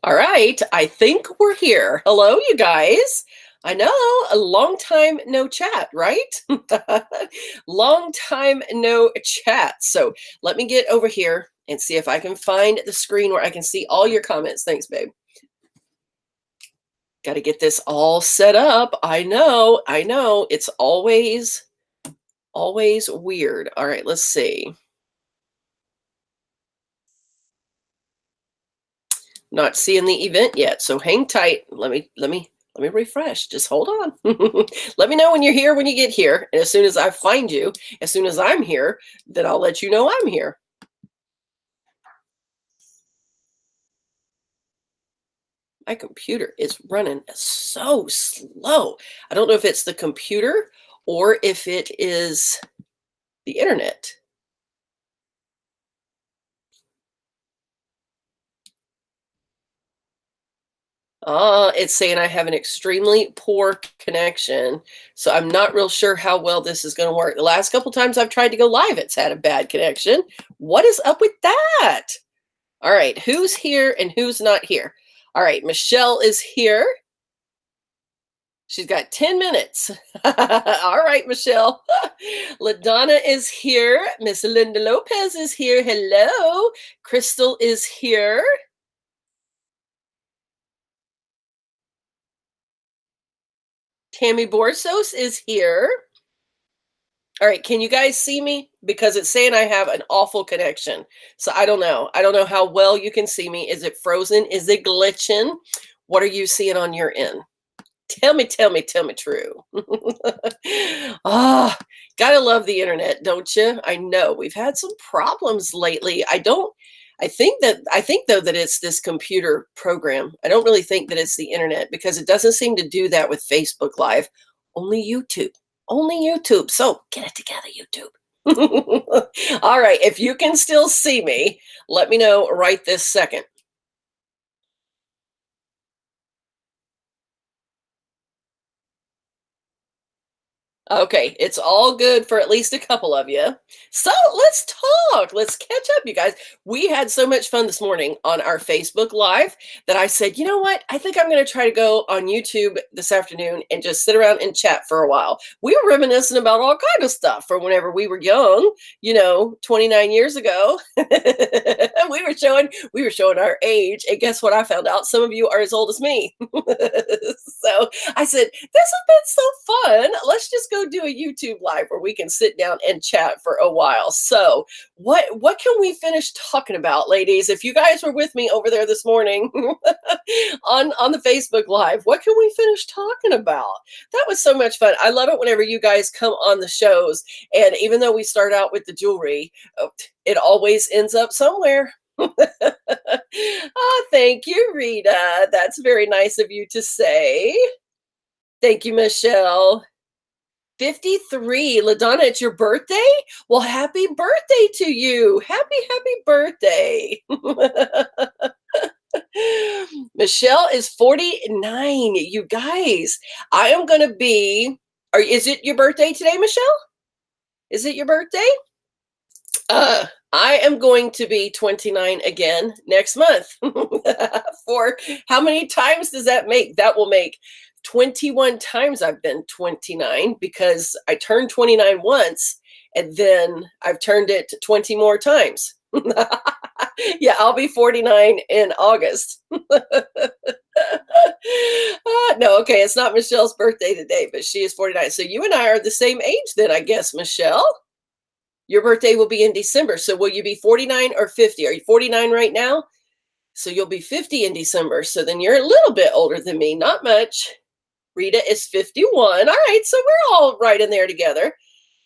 All right, I think we're here. Hello, you guys. I know, a long time no chat, right? Long time no chat. So let me get over here and see if I can find the screen where I can see all your comments. Thanks, babe. Got to get this all set up. I know, I know. It's always weird. All right, let's see. Not seeing the event yet, so hang tight. Let me refresh. Just hold on. Let me know when you're here when you get here. And as soon as I find you, as soon as I'm here, then I'll let you know I'm here. My computer is running so slow. I don't know if it's the computer or if it is the internet. It's saying I have an extremely poor connection, so I'm not real sure how well this is going to work. The last couple times I've tried to go live, it's had a bad connection. What is up with that? All right, who's here and who's not here? All right, Michelle is here. She's got 10 minutes. All right, Michelle. LaDonna is here. Miss Linda Lopez is here. Hello. Crystal is here. Tammy Borsos is here. All right, can you guys see me? Because it's saying I have an awful connection. So I don't know. I don't know how well you can see me. Is it frozen? Is it glitching? What are you seeing on your end? Tell me true. Ah, gotta love the internet, don't you? I know we've had some problems lately. I think though that it's this computer program. I don't really think that it's the internet because it doesn't seem to do that with Facebook Live. Only YouTube. Only YouTube. So get it together, YouTube. All right. If you can still see me, let me know right this second. Okay, it's all good for at least a couple of you. So let's talk. Let's catch up, you guys. We had so much fun this morning on our Facebook Live that I said, you know what? I think I'm going to try to go on YouTube this afternoon and just sit around and chat for a while. We were reminiscing about all kind of stuff from whenever we were young, 29 years ago. We were showing our age. And guess what I found out? Some of you are as old as me. So I said, this has been so fun. Let's just go do a YouTube live where we can sit down and chat for a while. So what can we finish talking about, ladies? If you guys were with me over there this morning on the Facebook Live, what can we finish talking about? That was so much fun. I love it whenever you guys come on the shows. And even though we start out with the jewelry, it always ends up somewhere. Oh, thank you, Rita. That's very nice of you to say. Thank you, Michelle. 53. LaDonna, it's your birthday? Well, happy birthday to you. Happy birthday. Michelle is 49. You guys, I am going to be. Is it your birthday today, Michelle? Is it your birthday? I am going to be 29 again next month. For how many times does that make? That will make 21 times I've been 29 because I turned 29 once and then I've turned it 20 more times. Yeah, I'll be 49 in August. No, okay, it's not Michelle's birthday today, but she is 49. So you and I are the same age then, I guess, Michelle. Your birthday will be in December. So will you be 49 or 50? Are you 49 right now? So you'll be 50 in December. So then you're a little bit older than me, not much. Rita is 51. All right, so we're all right in there together.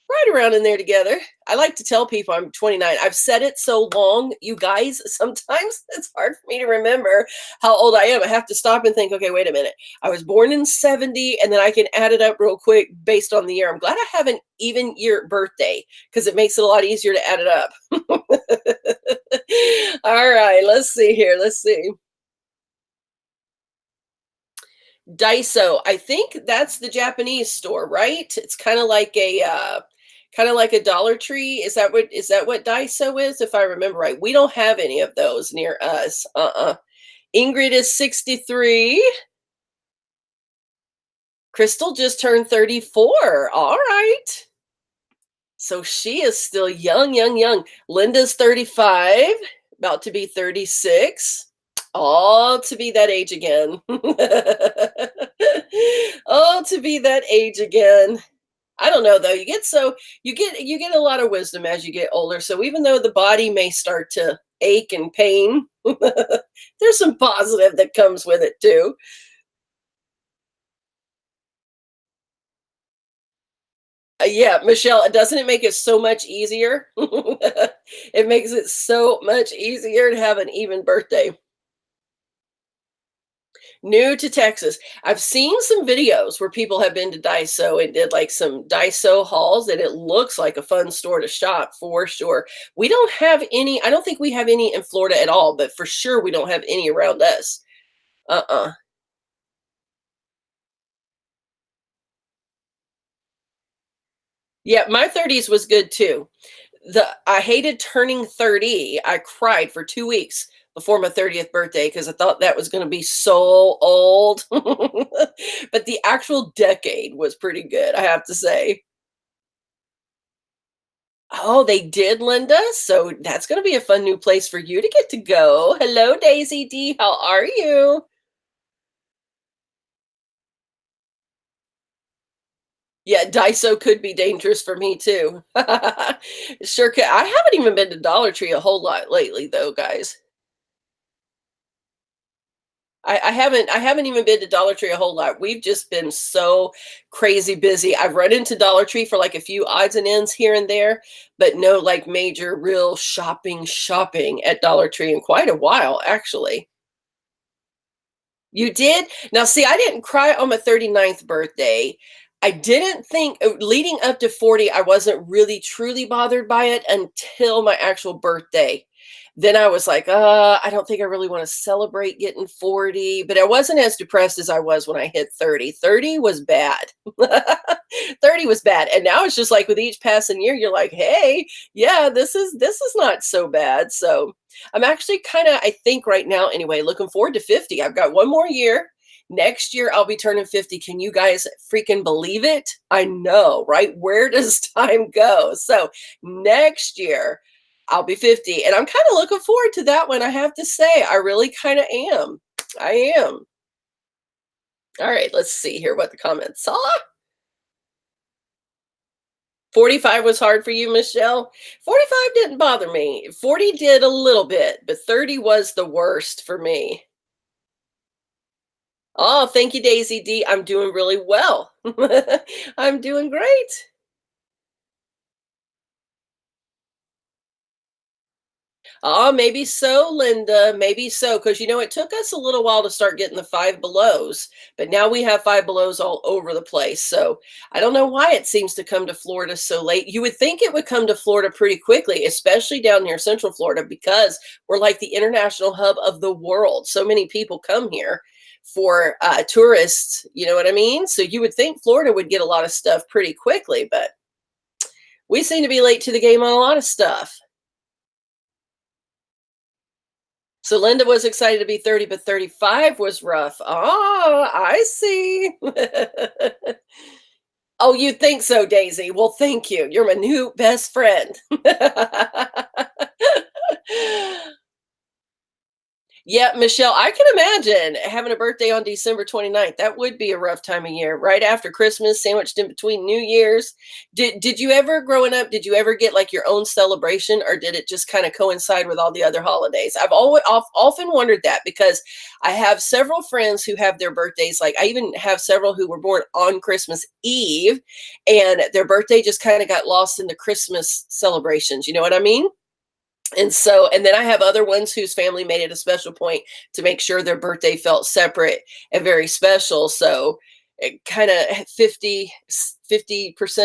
Right around in there together. I like to tell people I'm 29. I've said it so long, you guys, sometimes it's hard for me to remember how old I am. I have to stop and think, okay, wait a minute. I was born in 70, and then I can add it up real quick based on the year. I'm glad I have an even year birthday because it makes it a lot easier to add it up. All right, let's see here. Let's see. Daiso, I think that's the Japanese store, right? It's kind of like a Dollar Tree. Is that what Daiso is? If I remember right, we don't have any of those near us. Ingrid is 63. Crystal just turned 34. All right. So she is still young, young, young. Linda's 35, about to be 36. All to be that age again. Oh, to be that age again. I don't know though. You get a lot of wisdom as you get older. So even though the body may start to ache and pain, there's some positive that comes with it too. Yeah, Michelle, doesn't it make it so much easier? It makes it so much easier to have an even birthday. New to Texas. I've seen some videos where people have been to Daiso and did like some Daiso hauls, and it looks like a fun store to shop for sure. We don't have any, I don't think we have any in Florida at all, but for sure we don't have any around us. Uh-uh. Yeah, my 30s was good too. I hated turning 30. I cried for 2 weeks before my 30th birthday because I thought that was going to be so old. But the actual decade was pretty good, I have to say. Oh, they did, Linda. So that's going to be a fun new place for you to get to go. Hello, Daisy D. How are you? Yeah, Daiso could be dangerous for me too. Sure could. I haven't even been to Dollar Tree a whole lot lately, though, guys. I haven't even been to Dollar Tree a whole lot. We've just been so crazy busy. I've run into Dollar Tree for like a few odds and ends here and there, but no like major real shopping at Dollar Tree in quite a while, actually. You did? Now, see, I didn't cry on my 39th birthday. I didn't think leading up to 40, I wasn't really truly bothered by it until my actual birthday. Then I was like, I don't think I really want to celebrate getting 40, but I wasn't as depressed as I was when I hit 30. 30 was bad. 30 was bad. And now it's just like with each passing year, you're like, hey, yeah, this is not so bad. So I'm actually kind of, I think right now, anyway, looking forward to 50. I've got one more year. Next year, I'll be turning 50. Can you guys freaking believe it? I know, right? Where does time go? So next year, I'll be 50. And I'm kind of looking forward to that one, I have to say. I really kind of am. I am. All right, let's see here what the comments are. 45 was hard for you, Michelle. 45 didn't bother me. 40 did a little bit, but 30 was the worst for me. Oh, thank you, Daisy D. I'm doing really well. I'm doing great. Oh, maybe so, Linda. Maybe so. Because, it took us a little while to start getting the five belows, but now we have five belows all over the place. So I don't know why it seems to come to Florida so late. You would think it would come to Florida pretty quickly, especially down near Central Florida, because we're like the international hub of the world. So many people come here for tourists. You know what I mean? So you would think Florida would get a lot of stuff pretty quickly, but we seem to be late to the game on a lot of stuff. So Linda was excited to be 30, but 35 was rough. Ah, I see. Oh, you think so, Daisy? Well, thank you. You're my new best friend. Yeah, Michelle, I can imagine having a birthday on December 29th. That would be a rough time of year, right after Christmas, sandwiched in between New Year's. Did you ever growing up, did you ever get like your own celebration, or did it just kind of coincide with all the other holidays? I've often wondered that because I have several friends who have their birthdays, like I even have several who were born on Christmas Eve, and their birthday just kind of got lost in the Christmas celebrations. You know what I mean? And then I have other ones whose family made it a special point to make sure their birthday felt separate and very special. So it kind of 50%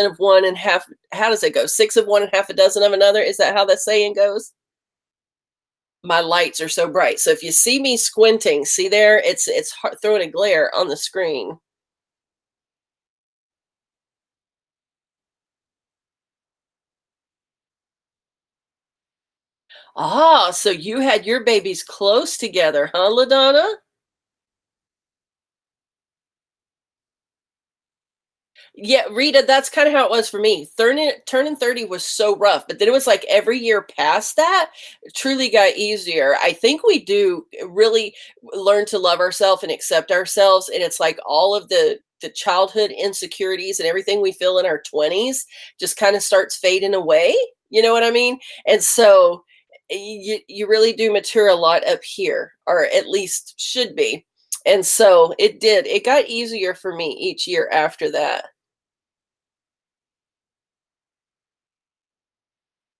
of one and half. How does it go? Six of one and half a dozen of another. Is that how that saying goes? My lights are so bright. So if you see me squinting, see there, it's throwing a glare on the screen. Ah, so you had your babies close together, huh, LaDonna? Yeah, Rita, that's kind of how it was for me. Turning 30 was so rough, but then it was like every year past that it truly got easier. I think we do really learn to love ourselves and accept ourselves. And it's like all of the childhood insecurities and everything we feel in our 20s just kind of starts fading away. You know what I mean? And so you really do mature a lot up here, or at least should be. And so it did. It got easier for me each year after that.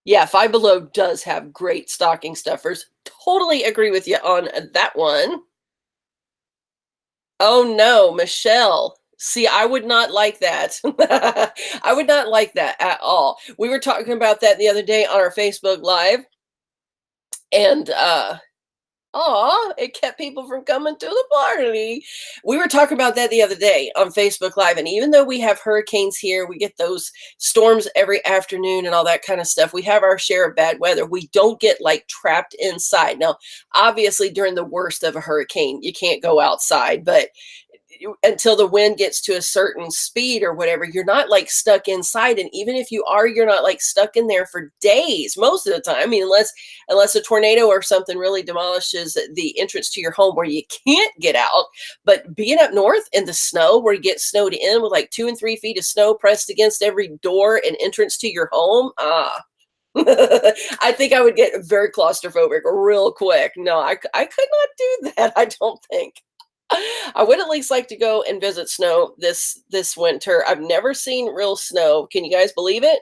Yeah, Five Below does have great stocking stuffers. Totally agree with you on that one. Oh no, Michelle. See, I would not like that. I would not like that at all. We were talking about that the other day on our Facebook Live, and aw, it kept people from coming to the party. We were talking about that the other day on Facebook Live, and even though we have hurricanes here, we get those storms every afternoon and all that kind of stuff. We have our share of bad weather. We don't get like trapped inside. Now, obviously, during the worst of a hurricane, you can't go outside, but until the wind gets to a certain speed or whatever, you're not like stuck inside. And even if you are, you're not like stuck in there for days most of the time. I mean, unless a tornado or something really demolishes the entrance to your home where you can't get out. But being up north in the snow where you get snowed in with like 2 and 3 feet of snow pressed against every door and entrance to your home, I think I would get very claustrophobic real quick. No, I could not do that. I don't think. I would at least like to go and visit snow this winter. I've never seen real snow. Can you guys believe it?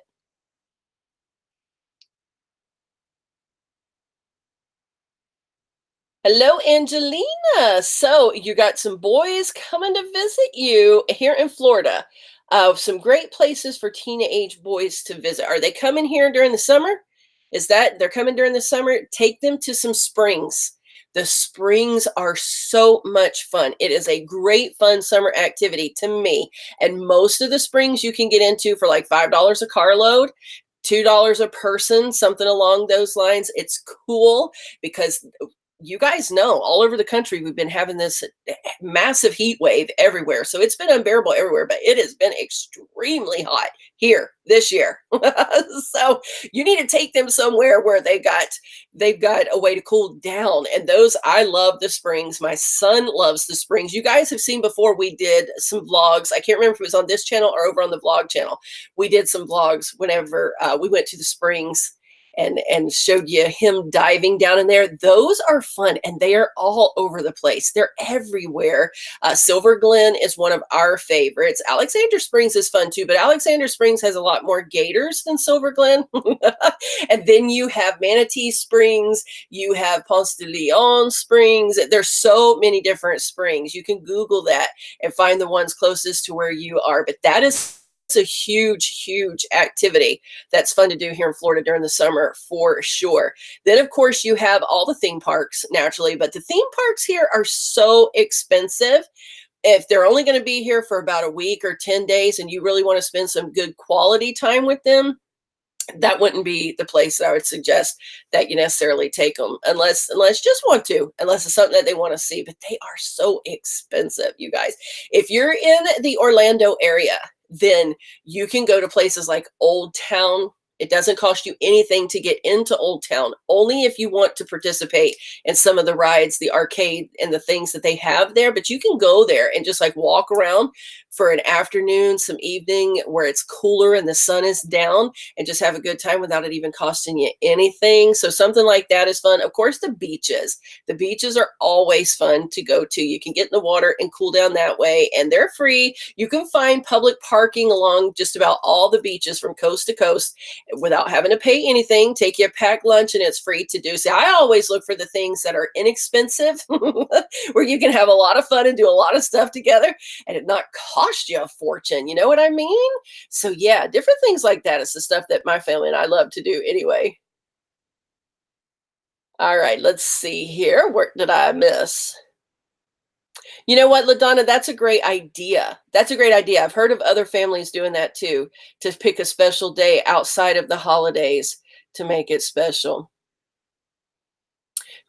Hello, Angelina. So you got some boys coming to visit you here in Florida. Some great places for teenage boys to visit. Are they coming here during the summer? Is that they're coming during the summer? Take them to some springs. The springs are so much fun. It is a great, fun summer activity to me. And most of the springs you can get into for like $5 a carload, $2 a person, something along those lines. It's cool because you guys know all over the country we've been having this massive heat wave everywhere, so it's been unbearable everywhere, but it has been extremely hot here this year. So you need to take them somewhere where they've got a way to cool down, and those, I love the springs. My son loves the springs. You guys have seen before, we did some vlogs. I can't remember if it was on this channel or over on the vlog channel. We did some vlogs whenever we went to the springs and showed you him diving down in there. Those are fun, and they are all over the place. They're everywhere. Silver Glen is one of our favorites. Alexander Springs is fun too, but Alexander Springs has a lot more gators than Silver Glen. And then you have Manatee Springs, you have Ponce de Leon Springs. There's so many different springs. You can Google that and find the ones closest to where you are. But that is a huge, huge activity that's fun to do here in Florida during the summer for sure. Then, of course, you have all the theme parks naturally, but the theme parks here are so expensive. If they're only going to be here for about a week or 10 days and you really want to spend some good quality time with them, that wouldn't be the place that I would suggest that you necessarily take them, unless just want to, unless it's something that they want to see. But they are so expensive, you guys. If you're in the Orlando area, then you can go to places like Old Town. It doesn't cost you anything to get into Old Town, only if you want to participate in some of the rides, the arcade, and the things that they have there. But you can go there and just like walk around for an afternoon, some evening where it's cooler and the sun is down, and just have a good time without it even costing you anything. So something like that is fun. Of course, the beaches. The beaches are always fun to go to. You can get in the water and cool down that way, and they're free. You can find public parking along just about all the beaches from coast to coast without having to pay anything. Take you a packed lunch and it's free to do. So I always look for the things that are inexpensive where you can have a lot of fun and do a lot of stuff together and it not cost you a fortune. You know what I mean? So yeah, different things like that is the stuff that my family and I love to do anyway. All right, let's see here. What did I miss? You know what, LaDonna, that's a great idea. That's a great idea. I've heard of other families doing that too, to pick a special day outside of the holidays to make it special.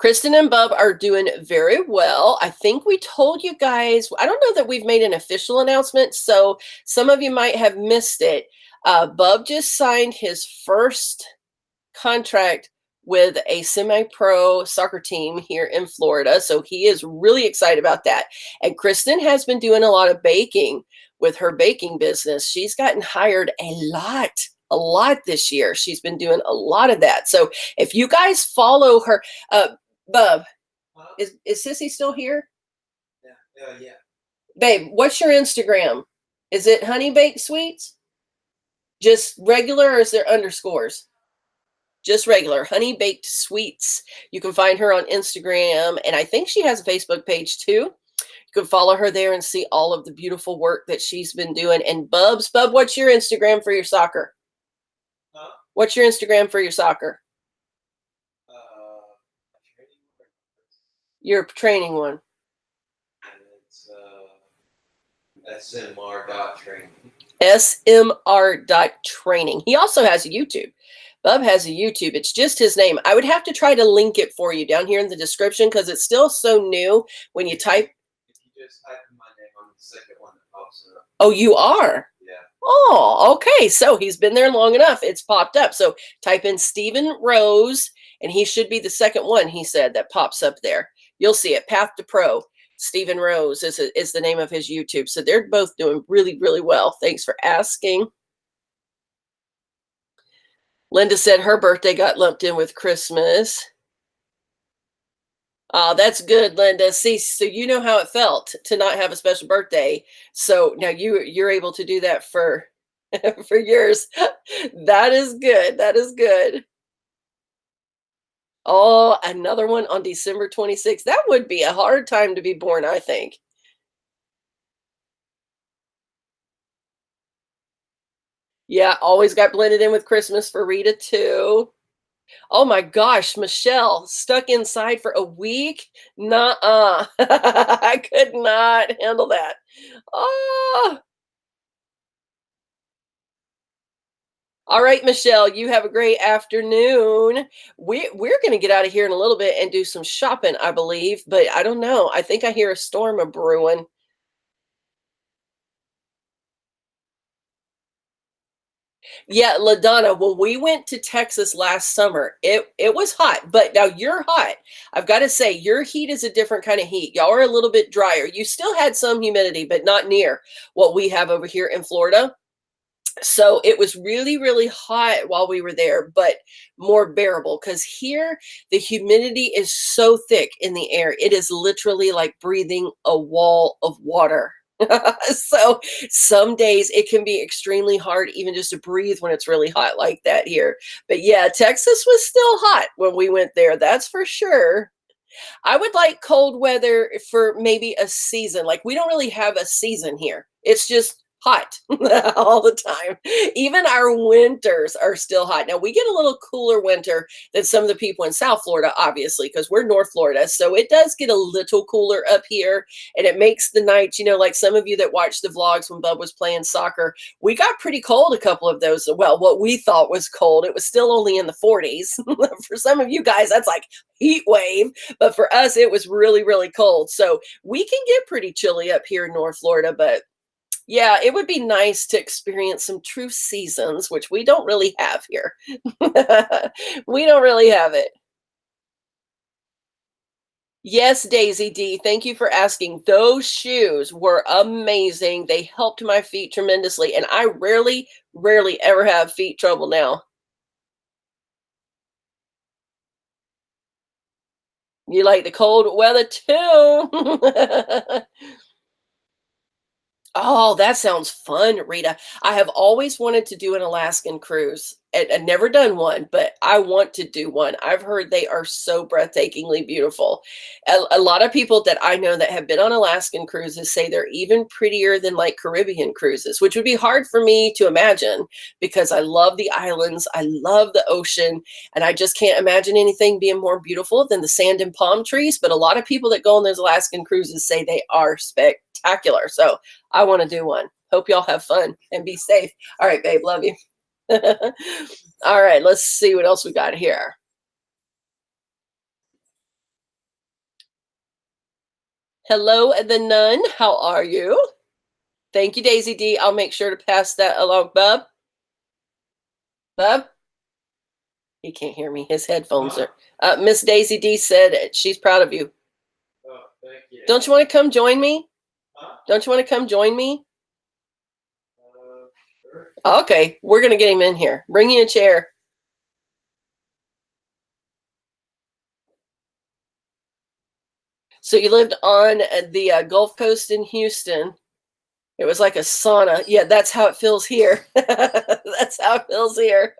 Kristen and Bub are doing very well. I think we told you guys, I don't know that we've made an official announcement, so some of you might have missed it. Bub just signed his first contract with a semi-pro soccer team here in Florida, so he is really excited about that. And Kristen has been doing a lot of baking with her baking business. She's gotten hired a lot this year. She's been doing a lot of that. So if you guys follow her, Bub, is Sissy still here? Yeah. Babe, what's your Instagram? Is it Honey Baked Sweets? Just regular, or is there underscores? Just regular Honey Baked Sweets. You can find her on Instagram, and I think she has a Facebook page too. You can follow her there and see all of the beautiful work that she's been doing. And Bub, what's your Instagram for your soccer? Huh? What's your Instagram for your soccer? Your training one. It's smr.training. smr.training. He also has a YouTube. Bub has a YouTube. It's just his name. I would have to try to link it for you down here in the description because it's still so new. When you type, if you just type in my name, I'm the second one that pops up. Oh, you are? Yeah. Oh, okay. So he's been there long enough. It's popped up. So type in Stephen Rose, and he should be the second one, he said, that pops up there. You'll see it. Path to Pro. Stephen Rose is the name of his YouTube. So they're both doing really, really well. Thanks for asking. Linda said her birthday got lumped in with Christmas. Oh, that's good, Linda. See, so you know how it felt to not have a special birthday. So now you're able to do that for for yours. That is good. That is good. Oh, another one on December 26th. That would be a hard time to be born, I think. Yeah, always got blended in with Christmas for Rita too. Oh my gosh, Michelle, stuck inside for a week? Nuh-uh. I could not handle that. Oh. All right, Michelle, you have a great afternoon. We're going to get out of here in a little bit and do some shopping, I believe, but I don't know. I think I hear a storm a brewing. Yeah, LaDonna, when we went to Texas last summer, it was hot, but now you're hot. I've got to say, your heat is a different kind of heat. Y'all are a little bit drier. You still had some humidity, but not near what we have over here in Florida. So it was really, really hot while we were there, but more bearable because here the humidity is so thick in the air. It is literally like breathing a wall of water. So some days it can be extremely hard even just to breathe when it's really hot like that here. But yeah, Texas was still hot when we went there. That's for sure. I would like cold weather for maybe a season. Like we don't really have a season here. It's just hot all the time. Even our winters are still hot. Now we get a little cooler winter than some of the people in South Florida, obviously, because we're North Florida. So it does get a little cooler up here, and it makes the nights, you know, like some of you that watched the vlogs when Bub was playing soccer, we got pretty cold a couple of those. Well, what we thought was cold, it was still only in the 40s. For some of you guys, that's like heat wave, but for us, it was really, really cold. So we can get pretty chilly up here in North Florida, but yeah, it would be nice to experience some true seasons, which we don't really have here. We don't really have it. Yes, Daisy D, thank you for asking. Those shoes were amazing. They helped my feet tremendously, and I rarely, rarely ever have feet trouble now. You like the cold weather too. Oh, that sounds fun, Rita. I have always wanted to do an Alaskan cruise. I've never done one, but I want to do one. I've heard they are so breathtakingly beautiful. A lot of people that I know that have been on Alaskan cruises say they're even prettier than like Caribbean cruises, which would be hard for me to imagine because I love the islands, I love the ocean, and I just can't imagine anything being more beautiful than the sand and palm trees. But a lot of people that go on those Alaskan cruises say they are spectacular. So I want to do one. Hope y'all have fun and be safe. All right, babe. Love you. All right, let's see what else we got here. Hello, the nun. How are you? Thank you, Daisy D. I'll make sure to pass that along. Bub? Bub? He can't hear me. His headphones are. Miss Daisy D said she's proud of you. Oh, thank you. Don't you want to come join me? Don't you want to come join me? Sure. Okay, we're going to get him in here. Bring you a chair. So you lived on the Gulf Coast in Houston. It was like a sauna. Yeah, that's how it feels here. That's how it feels here.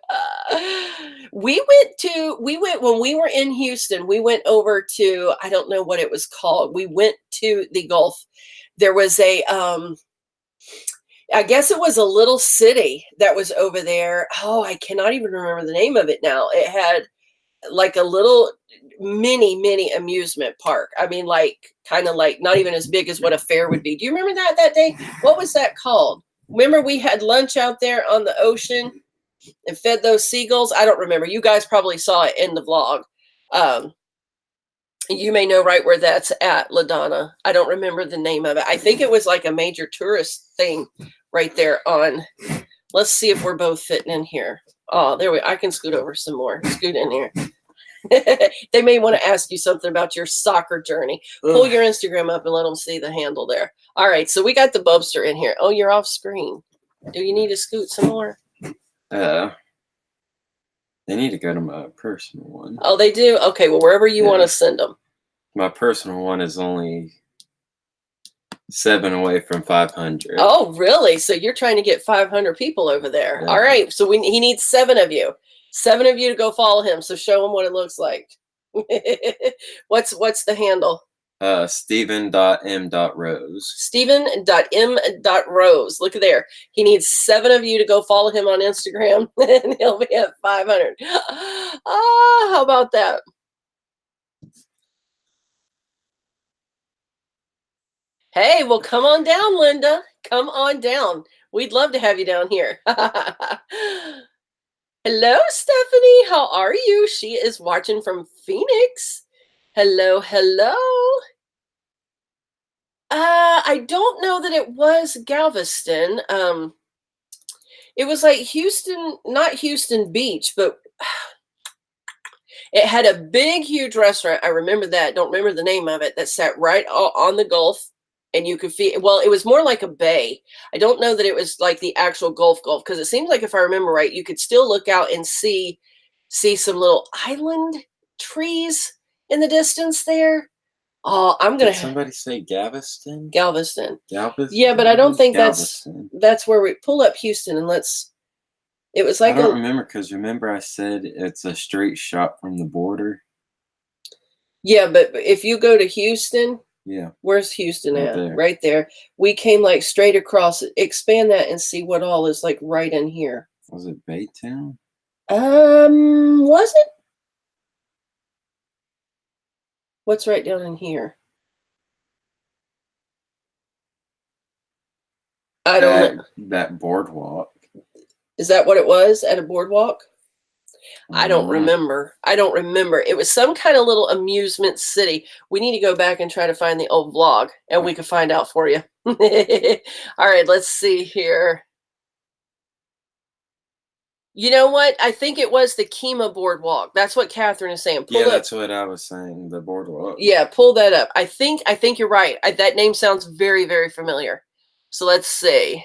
We went when we were in Houston, we went over to, I don't know what it was called. We went to the Gulf. There was I guess it was a little city that was over there. Oh, I cannot even remember the name of it now. It had like a little mini amusement park. I mean, like kind of like not even as big as what a fair would be. Do you remember that day? What was that called? Remember we had lunch out there on the ocean and fed those seagulls? I don't remember. You guys probably saw it in the vlog. You may know right where that's at, LaDonna. I don't remember the name of it. I think it was like a major tourist thing right there on. Let's see if we're both fitting in here. Oh, there we. I can scoot over some more. Scoot in here. They may want to ask you something about your soccer journey. Pull your Instagram up and let them see the handle there. All right, so we got the Bubster in here. Oh, you're off screen. Do you need to scoot some more? They need to go to my personal one. Oh, they do? Okay, well, wherever you want to send them. My personal one is only 7 away from 500. Oh, really? So you're trying to get 500 people over there. Yeah. All right, so he needs 7 of you. 7 of you to go follow him, so show him what it looks like. What's the handle? Stephen.m.rose. Stephen.m.rose. Look at there. He needs 7 of you to go follow him on Instagram, and he'll be at 500. How about that? Hey, well, come on down, Linda. Come on down. We'd love to have you down here. Hello, Stephanie. How are you? She is watching from Phoenix. Hello. I don't know that it was Galveston. It was like Houston, not Houston Beach, but it had a big, huge restaurant. I remember that. Don't remember the name of it. That sat right on the Gulf, and you could feel. Well, it was more like a bay. I don't know that it was like the actual Gulf, because it seems like, if I remember right, you could still look out and see some little island trees in the distance there. Oh, I'm gonna. Did somebody say Galveston? Galveston. Galveston. Yeah, but I don't think Galveston. that's where we pull up Houston and let's. It was like I don't remember, because remember I said it's a straight shot from the border. Yeah, but if you go to Houston, yeah, where's Houston right at? there. Right there. We came like straight across. Expand that and see what all is like right in here. Was it Baytown? Was it? What's right down in here? I don't know. That boardwalk. Is that what it was at a boardwalk? I don't remember. It was some kind of little amusement city. We need to go back and try to find the old vlog, and we can find out for you. All right, let's see here. You know what? I think it was the Kima boardwalk. That's what Catherine is saying. Yeah, that's what I was saying. The boardwalk. Yeah, pull that up. I think you're right. That name sounds very, very familiar. So let's see.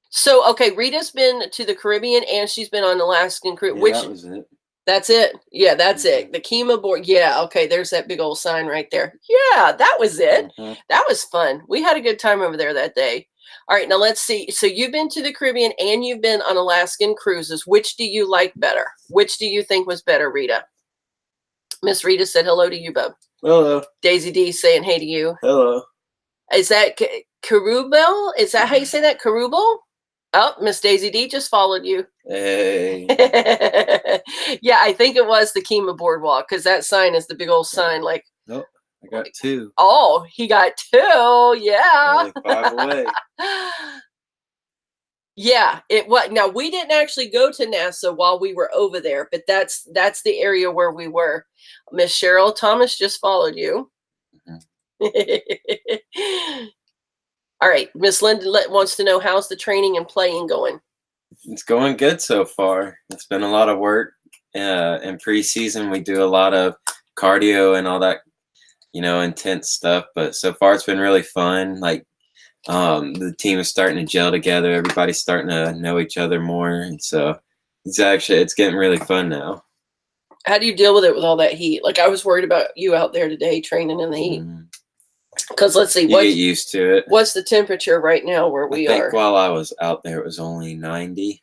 So, okay, Rita's been to the Caribbean and she's been on Alaskan cruise. Yeah, that was it. That's it. Yeah, that's it. The Kima board. Yeah, okay, there's that big old sign right there. Yeah, that was it. That was fun. We had a good time over there that day. All right, now let's see. So you've been to the Caribbean and you've been on Alaskan cruises. Which do you like better? Which do you think was better, Rita? Miss Rita said hello to you, Bub. Hello. Daisy D saying hey to you. Hello. Is that Carubel? Is that how you say that? Carubel? Oh, Miss Daisy D just followed you. Hey. Yeah, I think it was the Kima boardwalk, because that sign is the big old sign. Like, nope, I got 2. Oh, he got 2. Yeah. Only 5 away. Yeah, it what now we didn't actually go to NASA while we were over there, but that's the area where we were. Miss Cheryl Thomas just followed you. Mhm. All right, Miss Linda wants to know how's the training and playing going. It's going good so far. It's been a lot of work. In preseason, we do a lot of cardio and all that, intense stuff. But so far, it's been really fun. Like, the team is starting to gel together. Everybody's starting to know each other more, and so it's getting really fun now. How do you deal with it with all that heat? Like I was worried about you out there today training in the heat. Because let's see, You get used to it. What's the temperature right now where we are? I think while I was out there, it was only 90.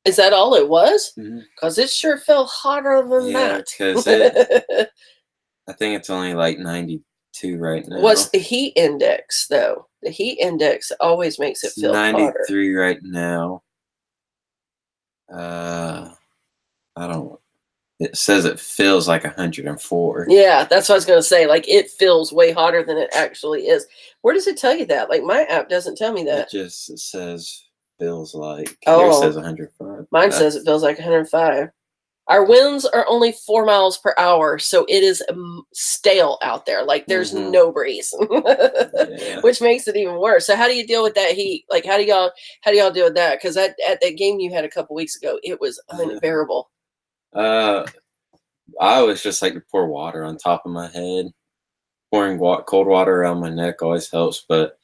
Is that all it was? Because it sure felt hotter than that. Because I think it's only like 92 right now. What's the heat index, though? The heat index always makes it feel 93 hotter. right now. I don't. It says it feels like 104. Yeah, that's what I was going to say. Like, it feels way hotter than it actually is. Where does it tell you that? Like, my app doesn't tell me that. It says feels like. Oh. Yours says 105. Mine says it feels like 105. Our winds are only 4 miles per hour, so it is stale out there. Like, there's no breeze, which makes it even worse. So how do you deal with that heat? Like, how do y'all deal with that? Because at that game you had a couple weeks ago, it was unbearable. I always just like to pour water on top of my head. Pouring cold water around my neck always helps, but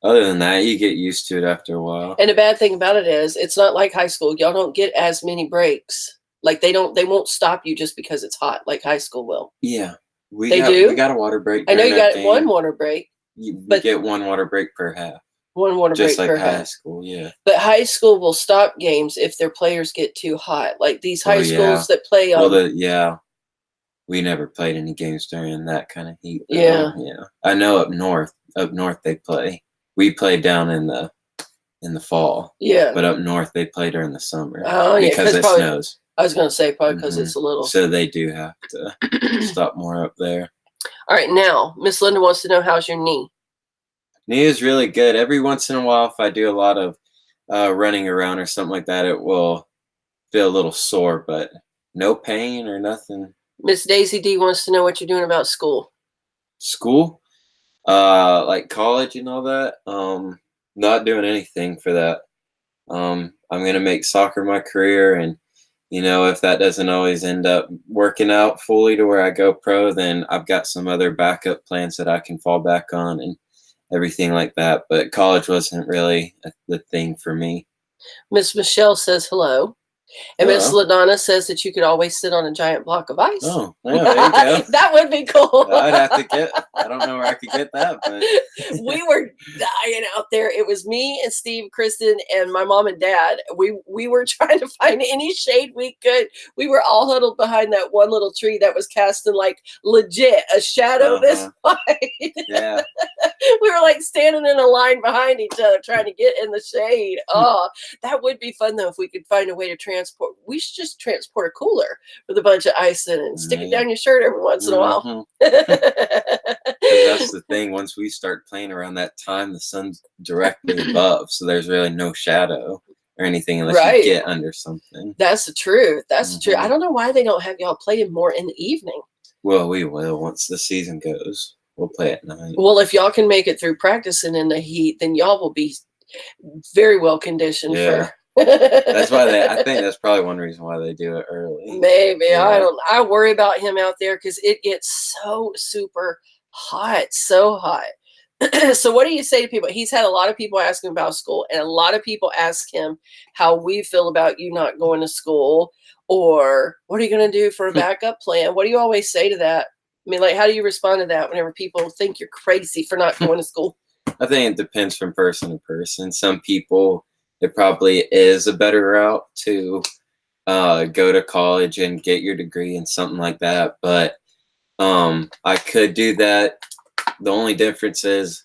other than that, you get used to it after a while. And the bad thing about it is, it's not like high school. Y'all don't get as many breaks. Like they won't stop you just because it's hot, like high school will. Yeah, we got a water break. I know you got one water break. We get one water break per half. One water break per half. Just like high school, yeah. But high school will stop games if their players get too hot. Like these high schools that play on. We never played any games during that kind of heat. Yeah. Yeah. I know up north they play. We play down in the fall. Yeah. But up north they play during the summer. Oh, yeah. Because it snows. I was going to say probably because it's a little. So they do have to stop more up there. All right. Now, Miss Linda wants to know, how's your knee? Knee is really good. Every once in a while, if I do a lot of running around or something like that, it will feel a little sore, but no pain or nothing. Miss Daisy D wants to know what you're doing about school. School? Like college and all that? Not doing anything for that. I'm going to make soccer my career, and if that doesn't always end up working out fully to where I go pro, then I've got some other backup plans that I can fall back on and everything like that. But college wasn't really the thing for me. Miss Michelle says hello. And Miss LaDonna says that you could always sit on a giant block of ice. Oh, yeah, there you go. That would be cool. I'd have to I don't know where I could get that, but we were dying out there. It was me and Steve, Kristen, and my mom and dad. We were trying to find any shade we could. We were all huddled behind that one little tree that was casting like legit a shadow this wide. Yeah. We were like standing in a line behind each other trying to get in the shade. Oh, that would be fun though if we could find a way to transport. We should just transport a cooler with a bunch of ice in it and stick it down your shirt every once in a while. That's the thing. Once we start playing around that time, the sun's directly above, so there's really no shadow or anything unless you get under something. That's the truth. That's the truth. I don't know why they don't have y'all playing more in the evening. Well, we will once the season goes. We'll play at night. Well, if y'all can make it through practicing in the heat, then y'all will be very well conditioned for. That's why I think that's probably one reason why they do it early. Maybe. Yeah. I worry about him out there because it gets so super hot, so hot. So what do you say to people? He's had a lot of people ask him about school, and a lot of people ask him how we feel about you not going to school, or what are you going to do for a backup plan? What do you always say to that? I mean, like, how do you respond to that whenever people think you're crazy for not going to school? I think it depends from person to person. Some people, it probably is a better route to go to college and get your degree and something like that. But I could do that. The only difference is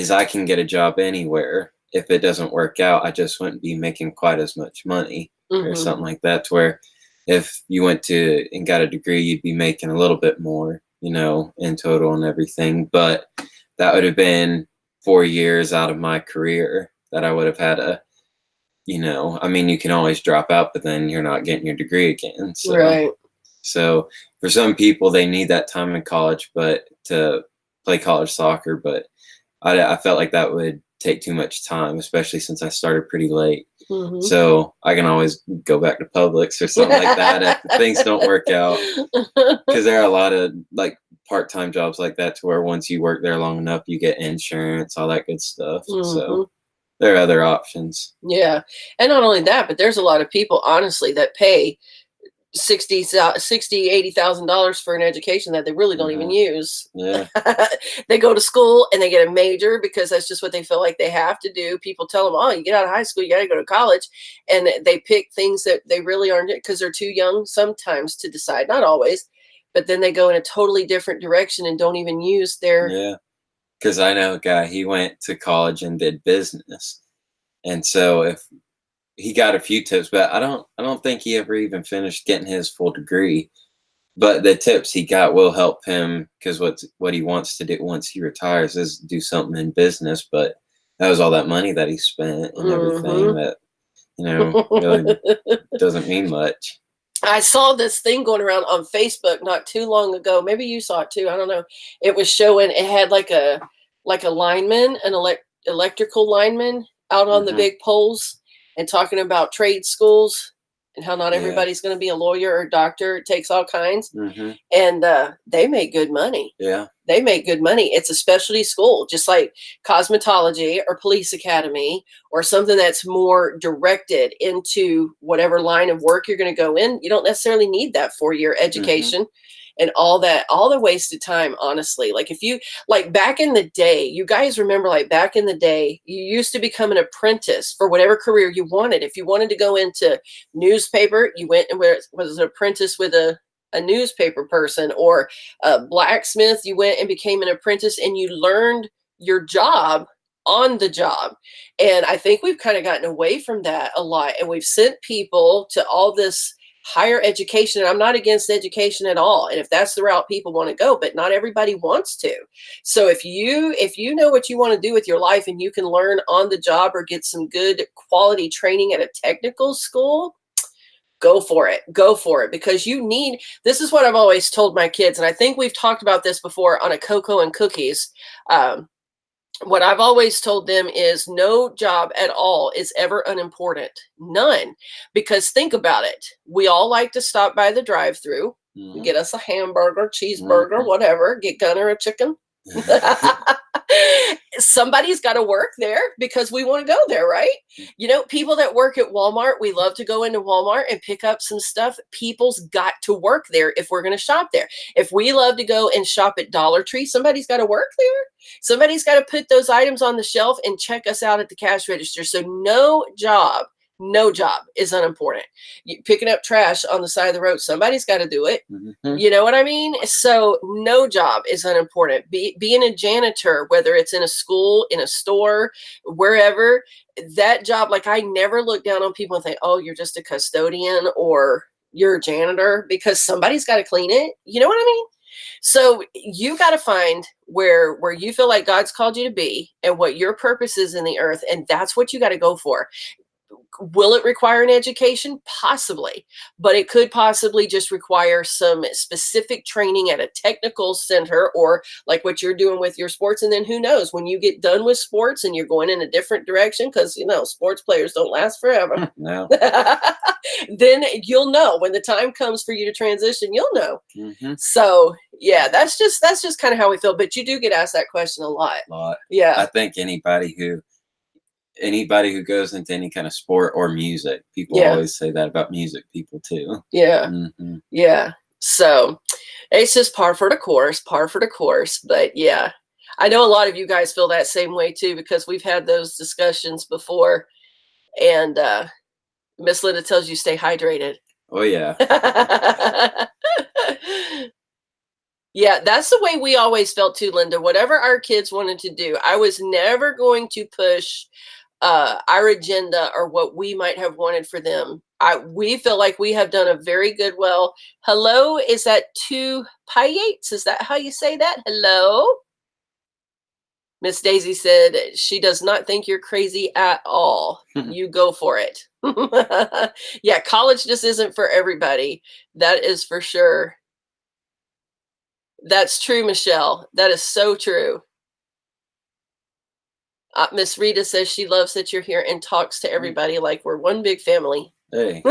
I can get a job anywhere. If it doesn't work out, I just wouldn't be making quite as much money or something like that. To where if you went to and got a degree, you'd be making a little bit more, in total and everything. But that would have been 4 years out of my career that I would have had to you know, I mean, you can always drop out, but then you're not getting your degree again. So, Right. so for some people, they need that time in college, but to play college soccer. But I felt like that would take too much time, especially since I started pretty late. Mhm. So I can always go back to Publix or something like that if things don't work out. Because there are a lot of like part-time jobs like that to where once you work there long enough, you get insurance, all that good stuff. So Mhm. there are other options. Yeah. And not only that, but there's a lot of people, honestly, that pay 60, $80,000 for an education that they really don't even Hmm. use. Yeah. They go to school and they get a major because that's just what they feel like they have to do. People tell them, oh, you get out of high school, you got to go to college. And they pick things that they really aren't, because they're too young sometimes to decide, not always. But then they go in a totally different direction and don't even use their. Yeah. Because I know a guy, he went to college and did business. And so if he got a few tips, but I don't think he ever even finished getting his full degree. But the tips he got will help him because what he wants to do once he retires is do something in business. But that was all that money that he spent and everything Mhm. that, really doesn't mean much. I saw this thing going around on Facebook not too long ago. Maybe you saw it too. I don't know. It was showing, it had like a lineman, an electrical lineman out on the Hmm. big poles, and talking about trade schools and how not Yeah. everybody's going to be a lawyer or doctor. It takes all kinds. Hmm. And they make good money. Yeah. They make good money. It's a specialty school, just like cosmetology or police academy, or something that's more directed into whatever line of work you're going to go in. You don't necessarily need that 4-year Hmm. education and all that, all the wasted time, honestly. Like, if you, like, back in the day, you guys remember, like, back in the day, you used to become an apprentice for whatever career you wanted. If you wanted to go into newspaper, you went and was an apprentice with a newspaper person, or a blacksmith, you went and became an apprentice and you learned your job on the job. And I think we've kind of gotten away from that a lot, and we've sent people to all this higher education. And I'm not against education at all, and if that's the route people want to go, but not everybody wants to. So if you know what you want to do with your life, and you can learn on the job or get some good quality training at a technical school, go for it. Go for it, because you need, this is what I've always told my kids, and I think we've talked about this before on a Cocoa and Cookies. What I've always told them is no job at all is ever unimportant. None. Because think about it. We all like to stop by the drive-through, Hmm. get us a hamburger, cheeseburger, Hmm. whatever, get Gunner a chicken. Somebody's got to work there because we want to go there, right? You know, people that work at Walmart, we love to go into Walmart and pick up some stuff. People's got to work there if we're going to shop there. If we love to go and shop at Dollar Tree, somebody's got to work there. Somebody's got to put those items on the shelf and check us out at the cash register. So no job is unimportant. You picking up trash on the side of the road, somebody's got to do it. Hmm. You know what I mean? So no job is unimportant. Being a janitor, whether it's in a school, in a store, wherever, that job, like, I never look down on people and think, oh, you're just a custodian or you're a janitor, because somebody's got to clean it. You know what I mean? So you got to find where you feel like God's called you to be and what your purpose is in the earth, and that's what you got to go for. Will it require an education? Possibly, but it could possibly just require some specific training at a technical center, or like what you're doing with your sports. And then who knows, when you get done with sports and you're going in a different direction, because, sports players don't last forever. No. Then you'll know when the time comes for you to transition, you'll know. Hmm. So yeah, that's just kind of how we feel. But you do get asked that question a lot. Lot. I Yeah. think anybody who goes into any kind of sport or music, people Yeah. always say that about music people too. Yeah. Hmm. Yeah. So it's just par for the course, par for the course. But yeah, I know a lot of you guys feel that same way too, because we've had those discussions before. And Miss Linda tells you stay hydrated. Oh yeah. Yeah, that's the way we always felt too, Linda. Whatever our kids wanted to do, I was never going to push our agenda or what we might have wanted for them. We feel like we have done a very good. Well, hello, is that two Pyates? Is that how you say that? Hello, Miss Daisy said she does not think you're crazy at all. You go for it. Yeah, college just isn't for everybody. That is for sure. That's true, Michelle. That is so true. Miss Rita says she loves that you're here and talks to everybody like we're one big family. Hey.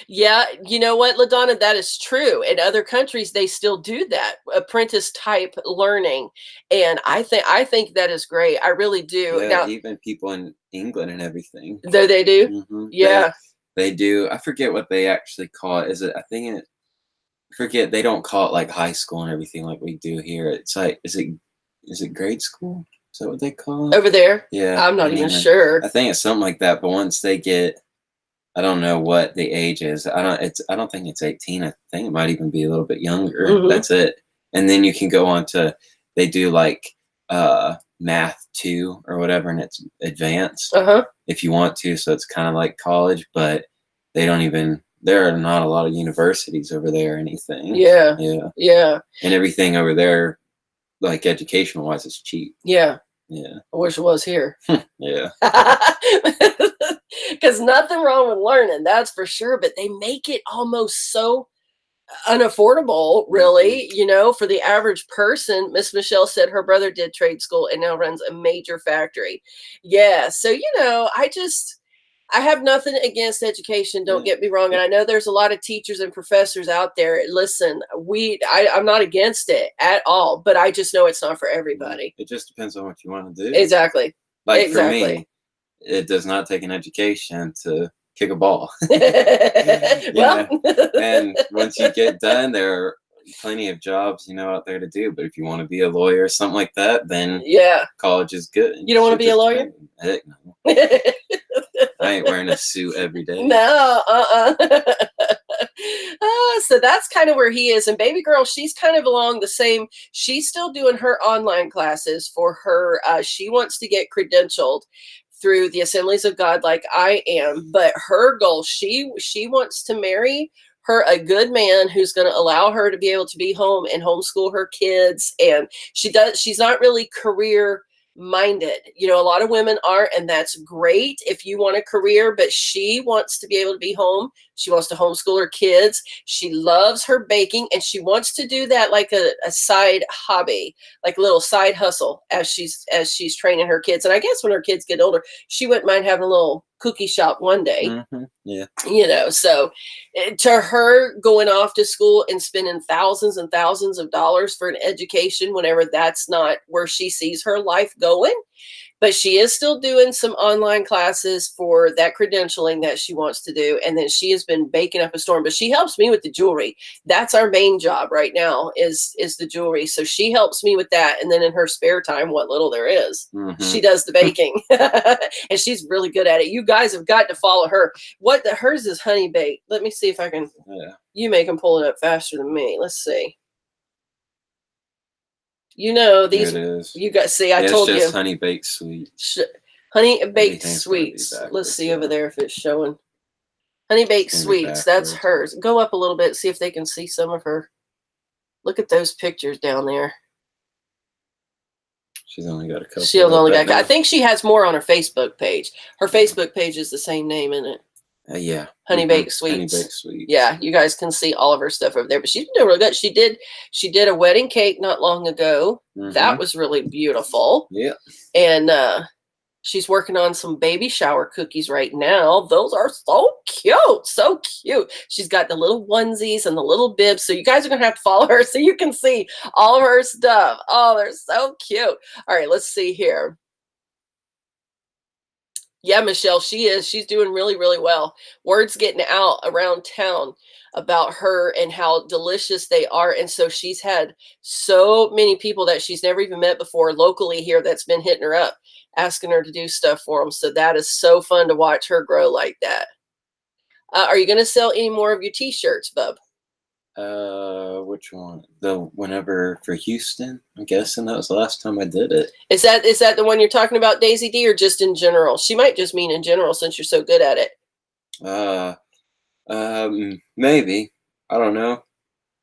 Yeah, you know what, LaDonna, that is true. In other countries, they still do that apprentice type learning, and I think that is great. I really do. Yeah, Now, even people in England and everything. though they do, yeah. They do. I forget what they actually call it. Is it? I think it. I forget. They don't call it like high school and everything like we do here. It's like, is it grade school? Is that what they call it Over there? Yeah, I'm not in even England. sure. I think it's something like that. But once they get, I don't know what the age is. I don't think it's 18. I think it might even be a little bit younger. That's it. And then you can go on to, they do like math 2 or whatever, and it's advanced if you want to. So it's kind of like college, but they don't even, there are not a lot of universities over there or anything. Yeah. And everything over there, like educational wise, is cheap. Yeah. I wish it was here. Yeah. Because nothing wrong with learning, that's for sure, but they make it almost so unaffordable, really, you know, for the average person. Miss Michelle said her brother did trade school and now runs a major factory. Yeah, so, you know, I have nothing against education, don't get me wrong, and I know there's a lot of teachers and professors out there. Listen, I'm not against it at all, but I just know it's not for everybody. It just depends on what you want to do. Exactly. Like for me, it does not take an education to kick a ball. Well, and once you get done, there are plenty of jobs, you know, out there to do. But if you want to be a lawyer or something like that, then college is good. You don't want to be a lawyer? Heck no. I ain't wearing a suit every day. No, so that's kind of where he is. And baby girl, she's kind of along the same. She's still doing her online classes for her. She wants to get credentialed through the Assemblies of God like I am. But her goal, she wants to marry her a good man who's going to allow her to be able to be home and homeschool her kids. And she's not really career minded. You know, a lot of women are, and that's great if you want a career, but she wants to be able to be home. She wants to homeschool her kids. She loves her baking, and she wants to do that like a side hobby, like a little side hustle as she's training her kids. And I guess when her kids get older, she wouldn't mind having a little cookie shop one day. Yeah. You know, so to her, going off to school and spending thousands and thousands of dollars for an education, whenever that's not where she sees her life going. But she is still doing some online classes for that credentialing that she wants to do. And then she has been baking up a storm, but she helps me with the jewelry. That's our main job right now is the jewelry. So she helps me with that. And then in her spare time, what little there is, she does the baking. And she's really good at it. You guys have got to follow her. Hers is honey baked. Let me see if I can, you make them pull it up faster than me. Let's see. You know, these, you guys see, I told you. It's just honey baked sweets. Honey baked sweets. Let's see over there if it's showing. Honey baked sweets. That's hers. Go up a little bit, see if they can see some of her. Look at those pictures down there. She's only got a couple. I think she has more on her Facebook page. Her Facebook page is the same name, isn't it? Yeah. Honey baked sweets. Honey baked sweets. Yeah, you guys can see all of her stuff over there. But she's been doing really good. She did a wedding cake not long ago. That was really beautiful. Yeah. And she's working on some baby shower cookies right now. Those are so cute. So cute. She's got the little onesies and the little bibs. So you guys are going to have to follow her so you can see all of her stuff. Oh, they're so cute. All right, let's see here. Yeah, Michelle, she's doing really, really well. Word's getting out around town about her and how delicious they are. And so she's had so many people that she's never even met before locally here that's been hitting her up, asking her to do stuff for them. So that is so fun to watch her grow like that. Are you going to sell any more of your t-shirts, bub? Which one? Whenever for Houston, I'm guessing that was the last time I did it. Is that the one you're talking about, Daisy D, or just in general? She might just mean in general since you're so good at it. Maybe. I don't know.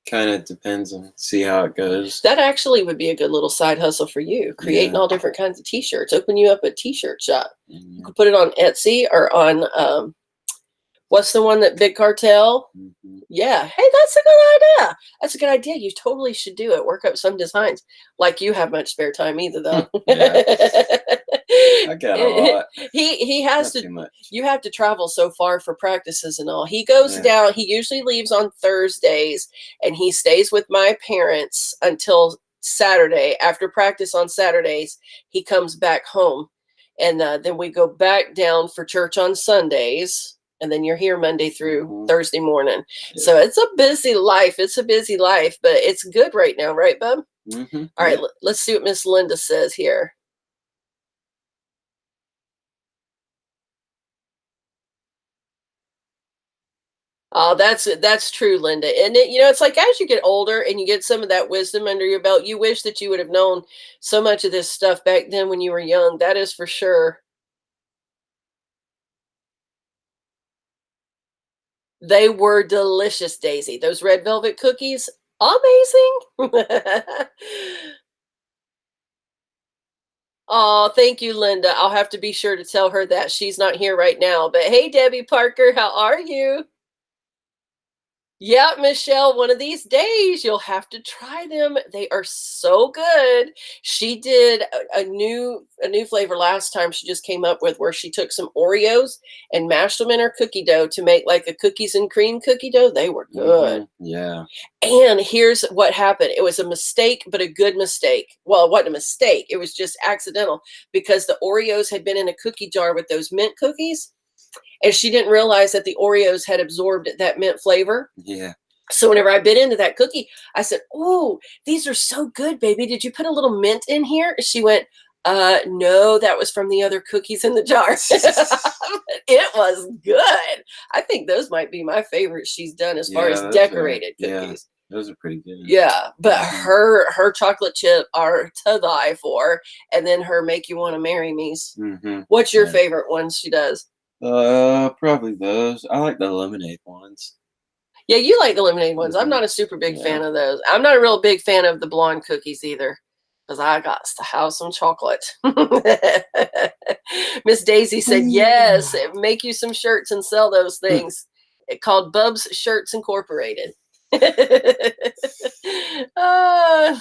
kind of depends on see how it goes. That actually would be a good little side hustle for you, creating all different kinds of t-shirts. Open you up a t-shirt shop. You can put it on Etsy or on what's the one that Big Cartel? Yeah. Hey, that's a good idea. That's a good idea. You totally should do it. Work up some designs. Like you have much spare time either, though. Yeah. I got a lot. He has Not to. too much. You have to travel so far for practices and all. He goes down. He usually leaves on Thursdays, and he stays with my parents until Saturday. After practice on Saturdays, he comes back home, and then we go back down for church on Sundays. And then you're here Monday through Thursday morning. Yeah. So it's a busy life. It's a busy life, but it's good right now, right, bub? All right, let's see what Miss Linda says here. Oh, that's true, Linda. And it's like as you get older and you get some of that wisdom under your belt, you wish that you would have known so much of this stuff back then when you were young. That is for sure. They were delicious, Daisy. Those red velvet cookies, amazing. Oh, thank you, Linda. I'll have to be sure to tell her that. She's not here right now. But hey, Debbie Parker, how are you? Yeah, Michelle, one of these days you'll have to try them. They are so good. She did a new flavor last time she just came up with where she took some Oreos and mashed them in her cookie dough to make like a cookies and cream cookie dough. They were good. Yeah. And here's what happened. It was a mistake, but a good mistake. Well, it wasn't a mistake. It was just accidental because the Oreos had been in a cookie jar with those mint cookies. And she didn't realize that the Oreos had absorbed that mint flavor. Yeah. So whenever I bit into that cookie, I said, "Oh, these are so good, baby. Did you put a little mint in here?" She went, no, that was from the other cookies in the jar." It was good. I think those might be my favorites she's done as far as decorated cookies. Yeah, those are pretty good. Yeah, but her chocolate chip are to die for. And then her make you want to marry me's. What's your favorite ones she does? Probably those. I like the lemonade ones. Yeah, you like the lemonade ones. I'm not a super big fan of those. I'm not a real big fan of the blonde cookies either, because I got to have some chocolate. Miss Daisy said, yes, make you some shirts and sell those things. It called Bub's Shirts Incorporated. Oh,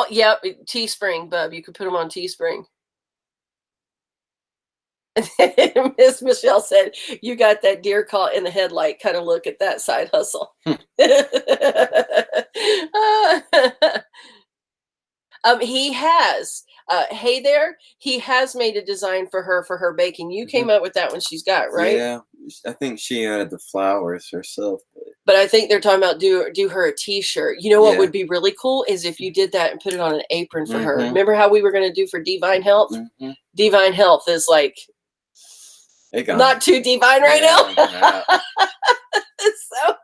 yeah, Teespring, Bub. You could put them on Teespring. Miss Michelle said, you got that deer caught in the headlight kind of look at that side hustle. He has. Hey there, he has made a design for her baking. You came up with that one she's got, right? Yeah, I think she added the flowers herself. But I think they're talking about do her a t-shirt. You know what would be really cool is if you did that and put it on an apron for her. Remember how we were going to do for DeeVine Health? DeeVine Health is like not too divine right now. So,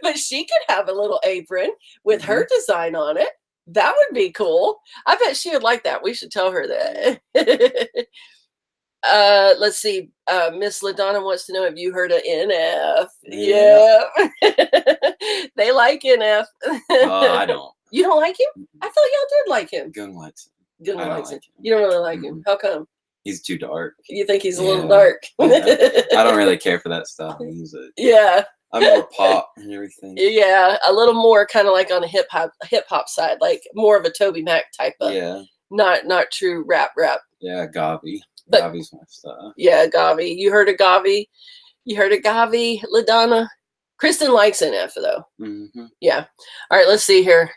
but she could have a little apron with her design on it. That would be cool. I bet she would like that. We should tell her that. Let's see. Miss LaDonna wants to know, have you heard of NF? Yeah. They like NF. I don't. You don't like him? I thought y'all did like him. Gunn likes him. Gunn likes him. You don't really like him. How come? He's too dark. You think he's a little dark? I don't really care for that style. I'm more pop and everything. Yeah, a little more kind of like on a hip hop side, like more of a Toby Mac type of. Yeah. Not true rap. Yeah, Gavi. But, Gavi's my style. Yeah, Gavi. You heard of Gavi? You heard of Gavi, LaDonna? Kristen likes NF though. Yeah. All right, let's see here.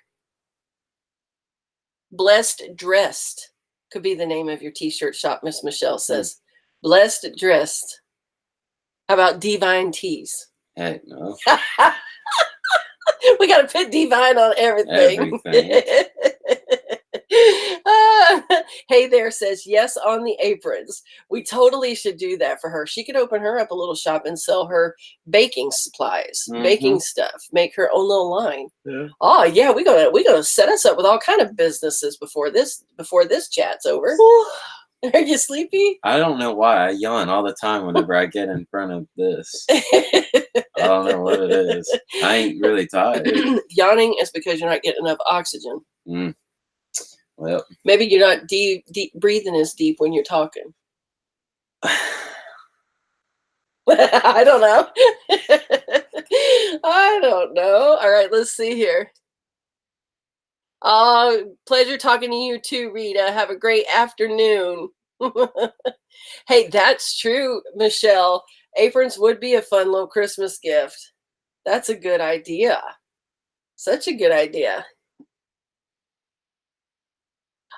Blessed Dressed could be the name of your t-shirt shop, Miss Michelle says. Blessed Dressed. How about DeeVine Tees? Heck no. We got to put DeeVine on everything. Hey there says, yes, on the aprons. We totally should do that for her. She could open her up a little shop and sell her baking supplies, baking stuff, make her own little line. Yeah. Oh yeah, we're gonna set us up with all kind of businesses before this chat's over. Are you sleepy? I don't know why I yawn all the time whenever I get in front of this. don't know what it is. I ain't really tired. Yawning is because you're not getting enough oxygen. Mm. Well, maybe you're not deep breathing as deep when you're talking. I don't know. I don't know. All right, let's see here. Pleasure talking to you too, Rita. Have a great afternoon. Hey, that's true, Michelle. Aprons would be a fun little Christmas gift. That's a good idea. Such a good idea.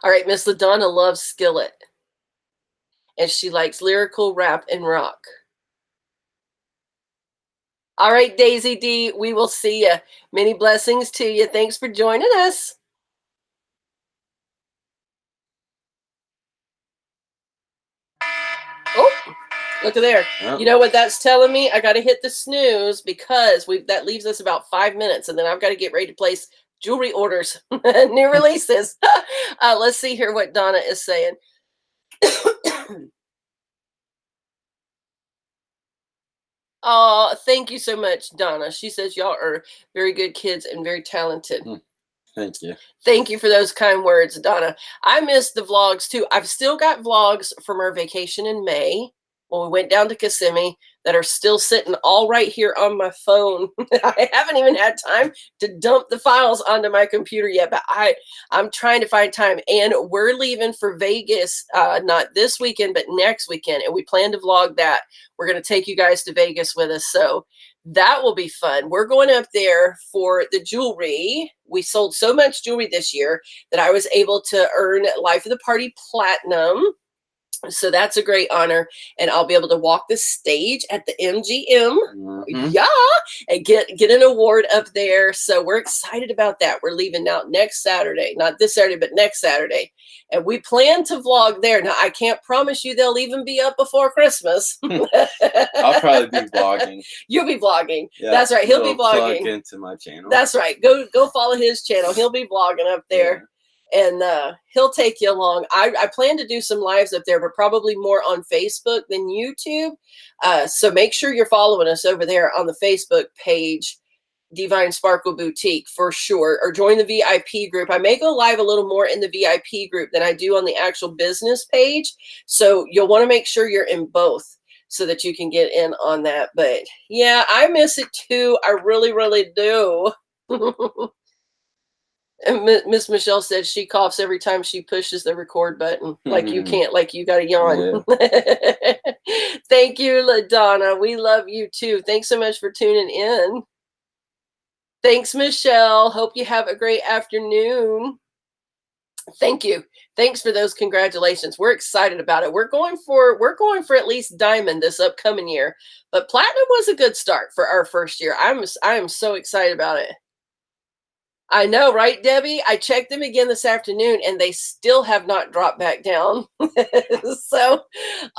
All right, Miss LaDonna loves Skillet. And she likes lyrical rap and rock. All right, Daisy D, we will see you. Many blessings to you. Thanks for joining us. Oh, look at there. Oh. You know what that's telling me? I got to hit the snooze because that leaves us about 5 minutes, and then I've got to get ready to place jewelry orders, new releases. Let's see here what Donna is saying. Oh, thank you so much, Donna. She says y'all are very good kids and very talented. Thank you. Thank you for those kind words, Donna. I missed the vlogs too. I've still got vlogs from our vacation in May when we went down to Kissimmee that are still sitting all right here on my phone. I haven't even had time to dump the files onto my computer yet, but I'm trying to find time. And we're leaving for Vegas, not this weekend, but next weekend. And we plan to vlog that. We're going to take you guys to Vegas with us. So that will be fun. We're going up there for the jewelry. We sold so much jewelry this year that I was able to earn Life of the Party Platinum. So that's a great honor. And I'll be able to walk the stage at the MGM. Mm-hmm. Yeah. And get an award up there. So we're excited about that. We're leaving out next Saturday. Not this Saturday, but next Saturday. And we plan to vlog there. Now, I can't promise you they'll even be up before Christmas. I'll probably be vlogging. You'll be vlogging. Yeah, that's right. He'll be vlogging. Plug into my channel. That's right. Go follow his channel. He'll be vlogging up there. Yeah. And he'll take you along. I plan to do some lives up there, but probably more on Facebook than YouTube. So make sure you're following us over there on the Facebook page, DeeVine Sparkle Boutique, for sure. Or join the VIP group. I may go live a little more in the VIP group than I do on the actual business page. So you'll want to make sure you're in both so that you can get in on that. But yeah, I miss it too. I really, really do. And Miss Michelle said she coughs every time she pushes the record button. Like you can't, like you got to yawn. Yeah. Thank you, LaDonna. We love you too. Thanks so much for tuning in. Thanks, Michelle. Hope you have a great afternoon. Thank you. Thanks for those congratulations. We're excited about it. We're going for at least diamond this upcoming year. But platinum was a good start for our first year. I am so excited about it. I know, right, Debbie? I checked them again this afternoon, and they still have not dropped back down. So,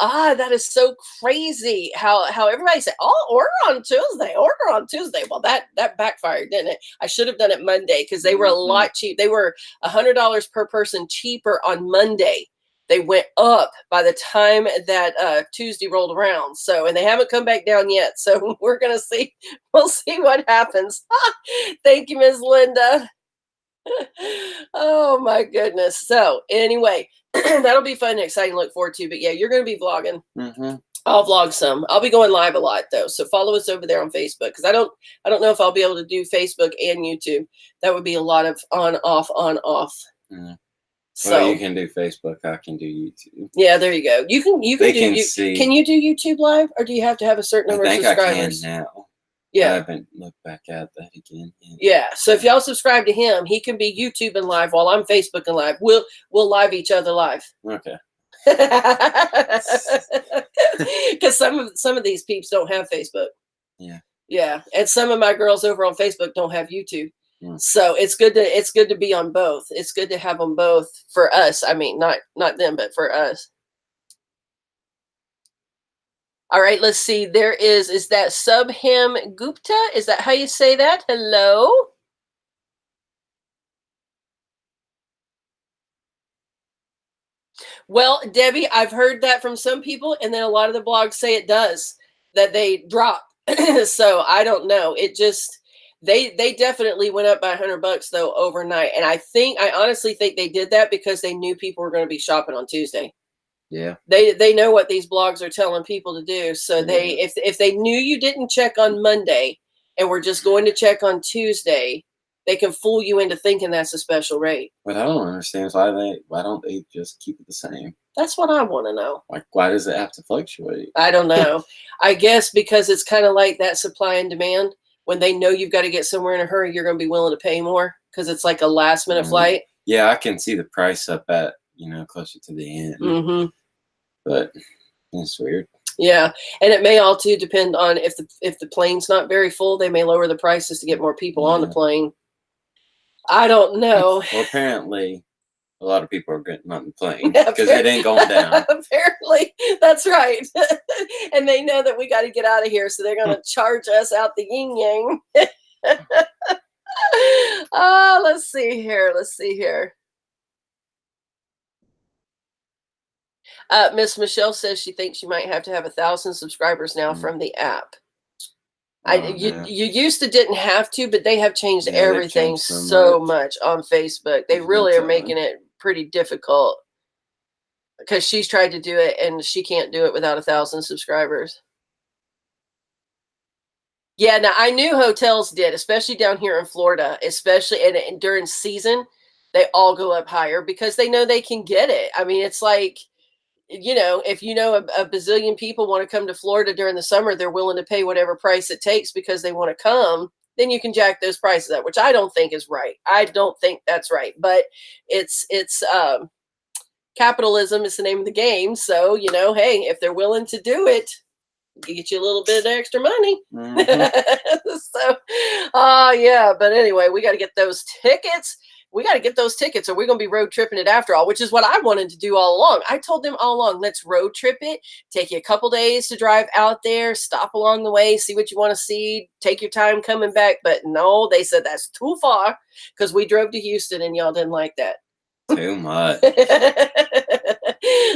that is so crazy how everybody said, "Oh, order on Tuesday." Well, that backfired, didn't it? I should have done it Monday because they were a lot cheap. They were $100 per person cheaper on Monday. They went up by the time that Tuesday rolled around. So, and they haven't come back down yet. So we're going to see. We'll see what happens. Thank you, Ms. Linda. Oh, my goodness. So anyway, that'll be fun and exciting to look forward to. But yeah, you're going to be vlogging. Mm-hmm. I'll vlog some. I'll be going live a lot, though. So follow us over there on Facebook because I don't know if I'll be able to do Facebook and YouTube. That would be a lot of on, off, on, off. Mm-hmm. So well, you can do Facebook. I can do YouTube. Yeah, there you go. You can see. Can you do YouTube live, or do you have to have a certain number of subscribers? I can now. Yeah, I haven't looked back at that again. Yeah. So if y'all subscribe to him, he can be YouTube and live while I'm Facebook and live. We'll live each other live. Okay. Because some of these peeps don't have Facebook. Yeah. Yeah, and some of my girls over on Facebook don't have YouTube. So it's good to be on both. It's good to have them both for us. I mean, not them, but for us. All right, let's see. There is that Subham Gupta? Is that how you say that? Hello? Well, Debbie, I've heard that from some people, and then a lot of the blogs say it does, that they drop. So I don't know. It just they definitely went up by $100 though overnight, and I honestly think they did that because they knew people were going to be shopping on Tuesday. Yeah. They know what these blogs are telling people to do. So they if they knew you didn't check on Monday and were just going to check on Tuesday, they can fool you into thinking that's a special rate. What I don't understand is why don't they just keep it the same? That's what I want to know. Like, why does it have to fluctuate? I don't know. I guess because it's kind of like that supply and demand. When they know you've got to get somewhere in a hurry, you're going to be willing to pay more because it's like a last minute flight. Yeah, I can see the price up at, closer to the end. Mm-hmm. But it's weird. Yeah, and it may all too depend on if the plane's not very full, they may lower the prices to get more people on the plane. I don't know. Well, apparently, a lot of people are getting on the plane because it ain't going down. Apparently, that's right. And they know that we got to get out of here, so they're going to charge us out the yin yang. Let's see here. Miss Michelle says she thinks she might have to have 1,000 subscribers now from the app. You used to didn't have to, but they have changed everything so much on Facebook. They really are making it pretty difficult because she's tried to do it and she can't do it without 1,000 subscribers. Yeah, now I knew hotels did, especially down here in Florida, especially and during season, they all go up higher because they know they can get it. I mean, it's like, if a bazillion people want to come to Florida during the summer, they're willing to pay whatever price it takes because they want to come, then you can jack those prices up, which I don't think is right. I don't think that's right, but it's capitalism is the name of the game. So, hey, if they're willing to do it, get you a little bit of extra money. Mm-hmm. So, yeah, but anyway, we got to get those tickets. Or we're going to be road tripping it after all, which is what I wanted to do all along. I told them all along, let's road trip it, take you a couple days to drive out there, stop along the way, see what you want to see, take your time coming back. But no, they said that's too far because we drove to Houston and y'all didn't like that. Too much.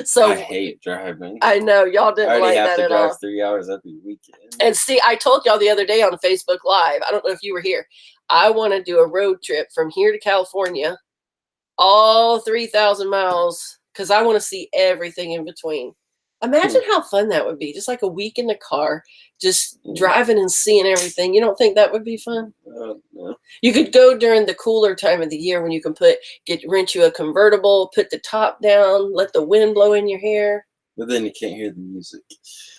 So I hate driving. I know y'all didn't like that at all. I have to drive 3 hours every weekend. And see, I told y'all the other day on Facebook Live, I don't know if you were here, I want to do a road trip from here to California, all 3,000 miles, because I want to see everything in between. Imagine how fun that would be. Just like a week in the car, just driving and seeing everything. You don't think that would be fun? No. You could go during the cooler time of the year when you can rent you a convertible, put the top down, let the wind blow in your hair. But then you can't hear the music.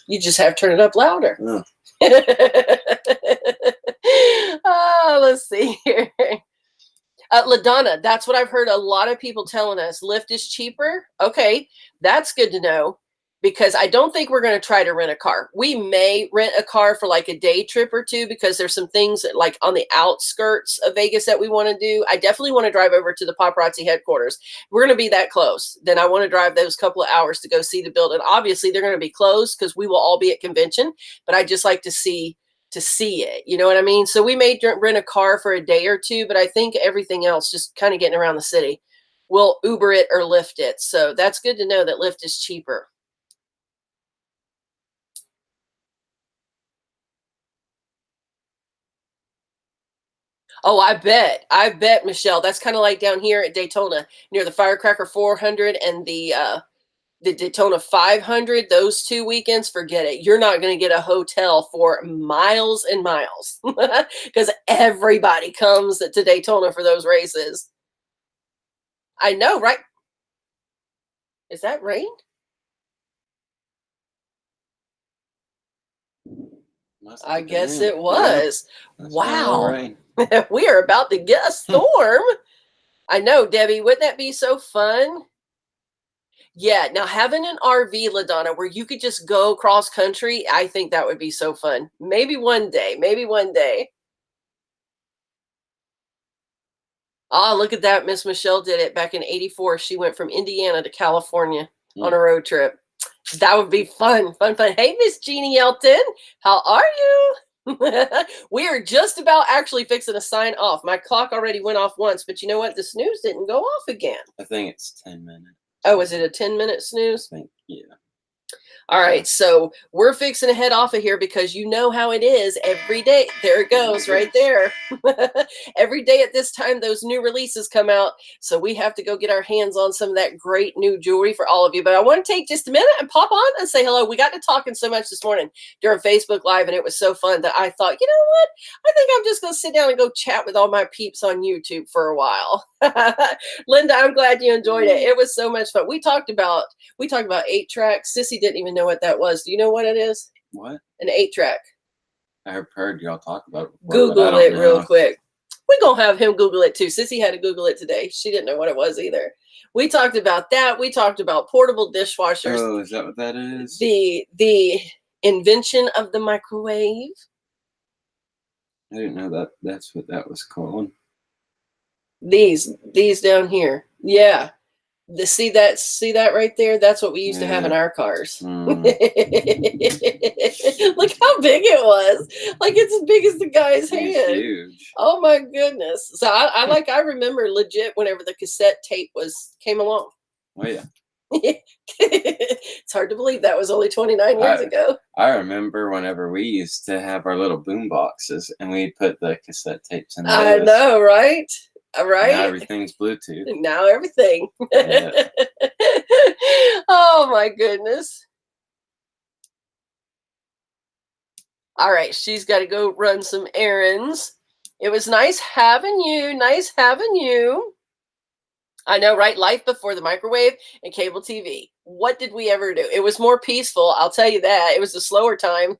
You just have to turn it up louder. Oh. Let's see here. LaDonna, that's what I've heard a lot of people telling us. Lyft is cheaper. Okay, that's good to know because I don't think we're going to try to rent a car. We may rent a car for like a day trip or two because there's some things like on the outskirts of Vegas that we want to do. I definitely want to drive over to the paparazzi headquarters. We're going to be that close. Then I want to drive those couple of hours to go see the building. Obviously, they're going to be closed because we will all be at convention, but I just like to see it. You know what I mean? So we may rent a car for a day or two, but I think everything else, just kind of getting around the city, we'll Uber it or Lyft it. So that's good to know that Lyft is cheaper. Oh, I bet, Michelle. That's kind of like down here at Daytona near the Firecracker 400 and the Daytona 500. Those 2 weekends, forget it. You're not going to get a hotel for miles and miles because everybody comes to Daytona for those races. I know, right? Is that rain? I guess it was. Yeah, wow. We are about to get a storm. I know, Debbie. Wouldn't that be so fun? Yeah. Now, having an RV, LaDonna, where you could just go cross country, I think that would be so fun. Maybe one day. Oh, look at that. Miss Michelle did it back in '84. She went from Indiana to California on a road trip. That would be fun. Hey, Miss Jeannie Elton, how are you? We are just about actually fixing to sign off. My clock already went off once, but you know what? The snooze didn't go off again. I think it's 10 minutes. Oh, is it a 10-minute snooze? Yeah. All right, so we're fixing to head off of here because you know how it is every day. There it goes right there. Every day at this time, those new releases come out. So we have to go get our hands on some of that great new jewelry for all of you. But I want to take just a minute and pop on and say hello. We got to talking so much this morning during Facebook Live, and it was so fun that I thought, you know what? I think I'm just going to sit down and go chat with all my peeps on YouTube for a while. Linda, I'm glad you enjoyed it. It was so much fun. We talked about 8-track. Sissy didn't even know what that was. Do you know what it is? What? An 8-track. I've heard y'all talk about it before, Google it real quick. We're going to have him Google it too. Sissy had to Google it today. She didn't know what it was either. We talked about that. We talked about portable dishwashers. Oh, is that what that is? The invention of the microwave. I didn't know that that's what that was called. These down here. Yeah. See that right there? That's what we used to have in our cars. Look how big it was. Like it's as big as the guy's hand. Huge. Oh my goodness. So I remember legit whenever the cassette tape came along. Oh yeah. It's hard to believe that was only 29 years ago. I remember whenever we used to have our little boom boxes and we'd put the cassette tapes in those. I know, right? Right? Now everything's Bluetooth. Now everything. Yeah. Oh my goodness. All right, she's got to go run some errands. It was nice having you. Nice having you. I know, right? Life before the microwave and cable TV. What did we ever do? It was more peaceful. I'll tell you that. It was a slower time.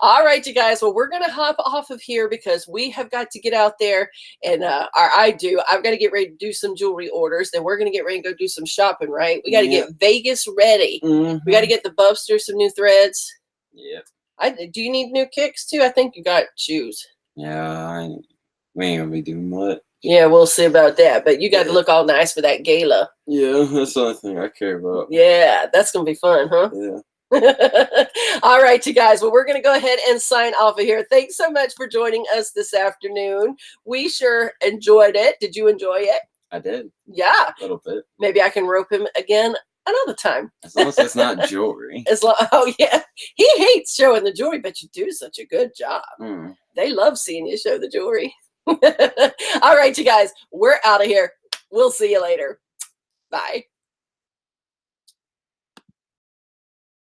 All right, you guys. Well, we're going to hop off of here because we have got to get out there. And I've got to get ready to do some jewelry orders. Then we're going to get ready and go do some shopping, right? We got to get Vegas ready. We got to get the Bubster some new threads. Yeah. Do you need new kicks too? I think you got shoes. Yeah, we ain't gonna be doing much. Yeah, we'll see about that. But you got to look all nice for that gala. Yeah, that's the only thing I care about. Yeah, that's going to be fun, huh? Yeah. All right, you guys. Well, we're going to go ahead and sign off of here. Thanks so much for joining us this afternoon. We sure enjoyed it. Did you enjoy it? I did. Yeah. A little bit. Maybe I can rope him again another time. As long as it's not jewelry. Oh, yeah. He hates showing the jewelry, but you do such a good job. They love seeing you show the jewelry. All right, you guys, we're out of here. We'll see you later. Bye.